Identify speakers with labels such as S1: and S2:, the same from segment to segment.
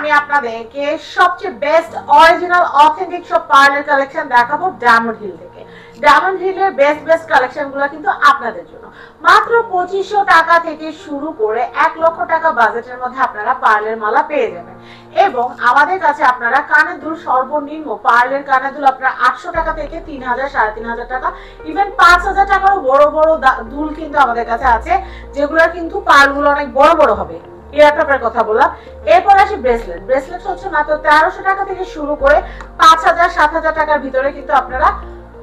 S1: আমি আপনাদেরকে সবচেয়ে বেস্ট অরিজিনাল অথেন্টিক সব পার্লার কালেকশন দেখাবো ডায়মন্ড হিল থেকে। ডায়মন্ড হিলের বেস্ট কালেকশনগুলো কিন্তু আপনাদের জন্য। মাত্র 2500 টাকা থেকে শুরু করে 1 লক্ষ টাকা বাজেটের মধ্যে আপনারা পার্লের মালা পেয়ে যাবেন। এবং আমাদের কাছে আপনারা কানের দুল সর্বনিম্ন পার্লের কানের দুল আপনারা 800 টাকা থেকে 3000 3500 টাকা, ইভেন 5000 টাকারও বড় বড় দুল কিন্তু আমাদের কাছে আছে, যেগুলোর কিন্তু পার্লগুলো অনেক বড় বড় হবে। এয়ারটপের কথা বললাম। এরপর আসি ব্রেসলেট হচ্ছে মাত্র 1300 টাকা থেকে শুরু করে 5000 7000 টাকার ভিতরে কিন্তু আপনারা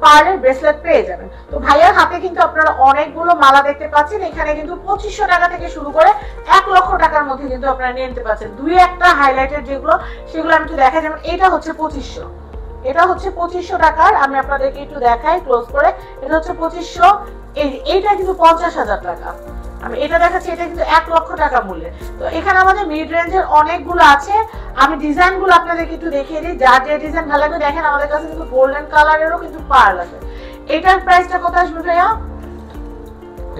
S1: পার্লের ব্রেসলেট পেয়ে যাবেন। তো ভাইয়ার হাতে কিন্তু আপনারা অনেকগুলো মালা দেখতে পাচ্ছেন। এখানে কিন্তু 2500 টাকা থেকে শুরু করে 1 লক্ষ টাকার মধ্যে কিন্তু আপনারা নিয়ে নিতে পারছেন। দুই একটা হাইলাইটের যেগুলো সেগুলো আমি একটু দেখাই। যেমন এটা হচ্ছে 2500, এটা হচ্ছে 2500 টাকার। আমি আপনাদেরকে একটু দেখাই ক্লোজ করে। এটা হচ্ছে 2500, এইটা কিন্তু 50000 টাকা। আমি এটা দেখাচ্ছি, এটা কিন্তু 1 লক্ষ টাকা মূল্যের। তো এখানে আমাদের মিড রেঞ্জের অনেকগুলো আছে। আমি ডিজাইনগুলো আপনাদেরকে একটু দেখিয়ে দিই, যার যে ডিজাইন ভালো লাগবে। দেখেন আমাদের কাছে কিন্তু গোল্ডেন কালারেরও কিন্তু পার্ল আছে। এটার প্রাইসটা কত আসবে ভাইয়া?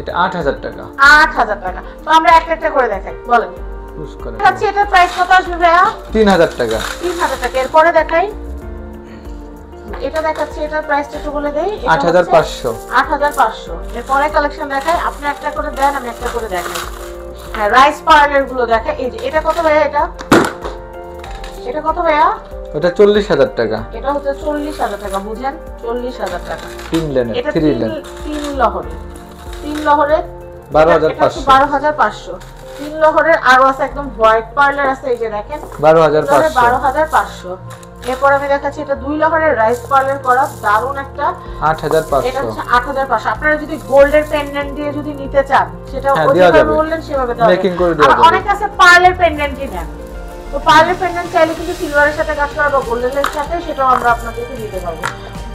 S2: এটা 8000 টাকা।
S1: 8000 টাকা। তো আমরা একটা একটা করে দেখাই, বলেন।
S2: চুজ করে
S1: আচ্ছা, এটার প্রাইস কত আসবে ভাইয়া?
S2: 3000 টাকা।
S1: 3000 টাকা। এরপরে দেখাই, এটা দেখাচ্ছি, এটার প্রাইসটা একটু বলে দেই।
S2: 8500।
S1: 8500। এরপরে কালেকশন দেখাই, আপনি একটা করে দেন, আমি একটা করে দেখাই। হ্যাঁ, রাইস পার্লার গুলো দেখাই। এই যে এটা কত ভাইয়া? এটা কত ভাইয়া?
S2: ওটা 40000 টাকা।
S1: এটা হচ্ছে 40000 টাকা। বুঝেন, 40000 টাকা।
S2: 3 লেনের,
S1: এটা
S2: 3 লেন,
S1: 3 লহরে, 3 লহরে
S2: 12500।
S1: 12500। 3 লহরের আরো আছে, একদম হোয়াইট পার্লার আছে। এই যে দেখেন
S2: 12500।
S1: 12500। এরপর আমি দেখাচ্ছি, এটা 2 লহরের রাইস পার্লার করা দারুন একটা,
S2: 8500।
S1: এটা হচ্ছে 8500। আপনারা যদি গোল্ডের পেন্ডেন্ট দিয়ে যদি নিতে চান, সেটা ওইভাবে বললেন সেভাবে দেওয়া
S2: মেকিং করে দেওয়া যাবে।
S1: অনেক আছে পার্লের পেন্ডেন্টই নেন। তো পার্লের পেন্ডেন্ট চাইলে কিন্তু সিলভারের সাথে কাজ করা বা গোল্ডের সাথে, সেটাও আমরা আপনাদেরকে দিতে পারবো।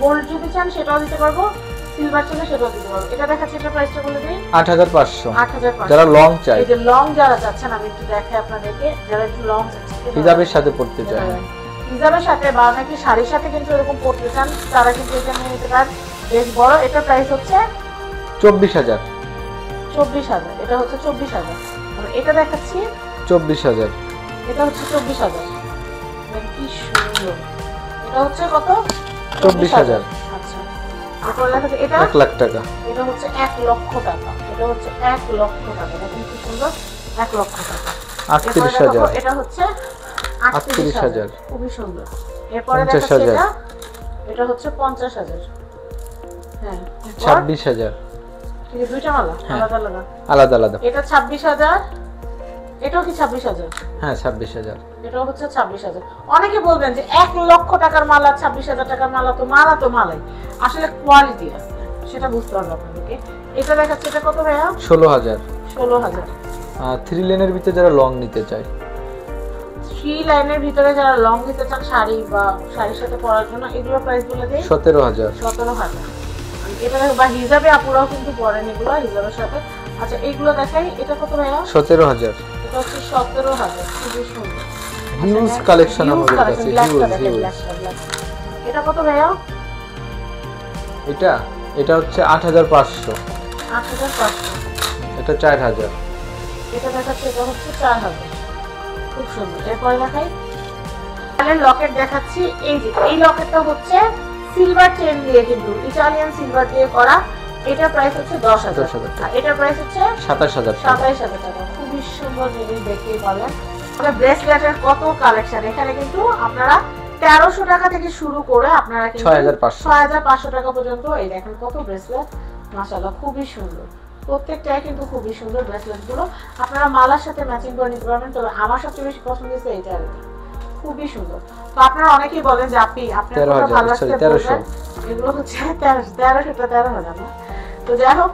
S1: গোল্ড যদি চান সেটাও দিতে পারবো, সিলভার চাইলে সেটাও দিতে পারবো। এটা দেখাচ্ছি, এটা প্রাইসটা বলে দিই।
S2: 8500।
S1: 8500।
S2: যারা লং চাই,
S1: এই যে লং যারা চাচ্ছেন, আমি একটু দেখাই আপনাদেরকে। যারা একটু লং চাচ্ছেন,
S2: হিজাবের সাথে পড়তে চায়,
S1: হিজাবের সাথে বা নাকি শাড়ির সাথে কিন্তু এরকম পড়তে চান, তারা কিন্তু এটা নিয়ে নিতে পারেন। বেশ বড়। এটা প্রাইস হচ্ছে
S2: 24000।
S1: 24000। এটা হচ্ছে 24000। এটা দেখাচ্ছি
S2: 24000।
S1: এটা হচ্ছে 24000। কি সুন্দর। এটা হচ্ছে কত?
S2: 24000।
S1: আচ্ছা, তারপর দেখাচ্ছি এটা
S2: 1 লাখ টাকা।
S1: এটা হচ্ছে 1 লক্ষ টাকা। এটা হচ্ছে 1 লক্ষ টাকা। দেখেন কি সুন্দর, 1 লক্ষ টাকা।
S2: 38000।
S1: এটা হচ্ছে
S2: 38000।
S1: খুবই সুন্দর। এরপরে দেখাচ্ছি এটা, এটা হচ্ছে 50000। হ্যাঁ,
S2: 26000।
S1: এই দুইটা মালা আলাদা আলাদা,
S2: আলাদা আলাদা।
S1: এটা 26000। এটাও কি 26000?
S2: হ্যাঁ, 26000।
S1: এটাও হচ্ছে 26000। অনেকে বলবেন যে 1 লক্ষ টাকার মালা 26000 টাকার মালা, তো মালাই, আসলে কোয়ালিটি আছে, সেটা বুঝতে হবে আপনাদেরকে। এটা দেখাচ্ছে, এটা কত ভাইয়া?
S2: 16000।
S1: 16000।
S2: 3 লেনের ভিতরে যারা লং নিতে চায়,
S1: 3 লাইনের ভিতরে যারা লং নিতে চান শাড়ি বা শাড়ির সাথে পরার জন্য, এগুলোর প্রাইস বলে দেই।
S2: 17000।
S1: 17000। এটা বা হিজাবে আপুরাও কিন্তু পরেন এগুলো হিজাবের সাথে। আচ্ছা, এইগুলো দেখাই। এটা কত ভাইয়া?
S2: 17000।
S1: এটা হচ্ছে 17000। খুবই সুন্দর।
S2: হিউজ কালেকশন আমাদের কাছে, হিউজ।
S1: এটা কত ভাইয়া?
S2: এটা হচ্ছে 8500।
S1: 8500।
S2: এটা 4000।
S1: এটা দেখাচ্ছে, এটা হচ্ছে 4000। খুব সুন্দর। এরপরে দেখাই লকেট দেখাচ্ছি। এই যে এই লকেটটা হচ্ছে সিলভার চেন দিয়ে, কিন্তু ইটালিয়ান সিলভার দিয়ে করা। এটা প্রাইস হচ্ছে 10000। আর এটার প্রাইস হচ্ছে
S2: 27000।
S1: 27000 টাকা। খুবই সুন্দর জিনিস, দেখতেই পারলেন। আমরা ব্রেসলেটের কত কালেকশন। এখানে কিন্তু আপনারা 1300 টাকা থেকে শুরু করে আপনারা কিন্তু 6500 টাকা পর্যন্ত। এই দেখেন কত ব্রেসলেট, মাশাআল্লাহ খুবই সুন্দর। প্রত্যেকটাই কিন্তু খুবই সুন্দর ব্রেসলেট গুলো। আপনারা মালার সাথে ম্যাচিং করে নিতে পারবেন। তবে আমার সবচেয়ে বেশি পছন্দ হয়েছে এটা, খুবই সুন্দর। তো আপনারা অনেকেই বলেন যে আপনি আপনার ভালো লাগছে বলবেন। এগুলো হচ্ছে 1300 না। তো যাই হোক,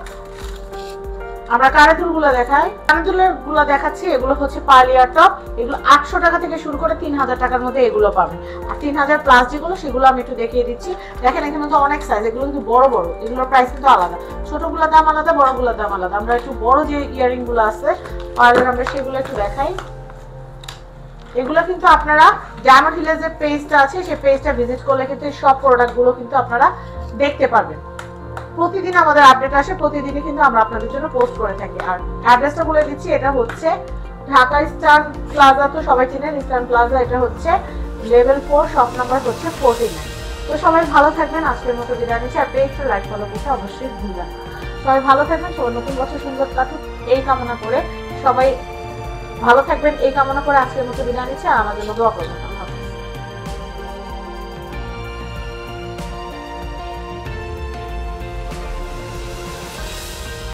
S1: আমরা কানের দুলগুলো দেখাই। কানের দুলগুলো দেখাচ্ছি। এগুলো হচ্ছে পার্লিয়ার টপ। এগুলো 800 টাকা থেকে শুরু করে 3000 টাকার মধ্যে এগুলো পাবেন। আর 3000 প্লাস যেগুলো, সেগুলো আমি একটু দেখিয়ে দিচ্ছি। দেখেন এখানে তো অনেক সাইজ, এগুলো কিন্তু বড় বড়। এগুলোর প্রাইস কিন্তু আলাদা, ছোটগুলোর দাম আলাদা, বড়গুলোর দাম আলাদা। আমরা একটু বড় যে ইয়ারিং গুলো আছে পার্লার, আমরা সেগুলো একটু দেখাই। এগুলো কিন্তু আপনারা ডায়মন্ড হিলের যে পেজটা আছে, সেই পেজটা ভিজিট করলে কিন্তু সব প্রোডাক্টগুলো কিন্তু আপনারা দেখতে পারবেন। প্রতিদিন আমাদের আপডেট আসে, প্রতিদিনই কিন্তু আমরা আপনাদের জন্য পোস্ট করে থাকি। আর অ্যাড্রেসটা বলে দিচ্ছি, এটা হচ্ছে ঢাকা স্টার প্লাজা তো সবাই চিনেন, স্টার প্লাজা, এটা হচ্ছে লেভেল 4, শপ নাম্বার হচ্ছে 49। তো সবাই ভালো থাকবেন, আজকের মতো বিদায় নিচ্ছি। আর পেজটা লাইক ফলো করতে অবশ্যই ভুলবেন না। সবাই ভালো থাকবেন, সবাই নতুন বছর সুন্দর কাটুক এই কামনা করে, সবাই ভালো থাকবেন এই কামনা করে আজকের মতো বিদায় নিচ্ছি। আর আমার জন্য দোয়া করবেন।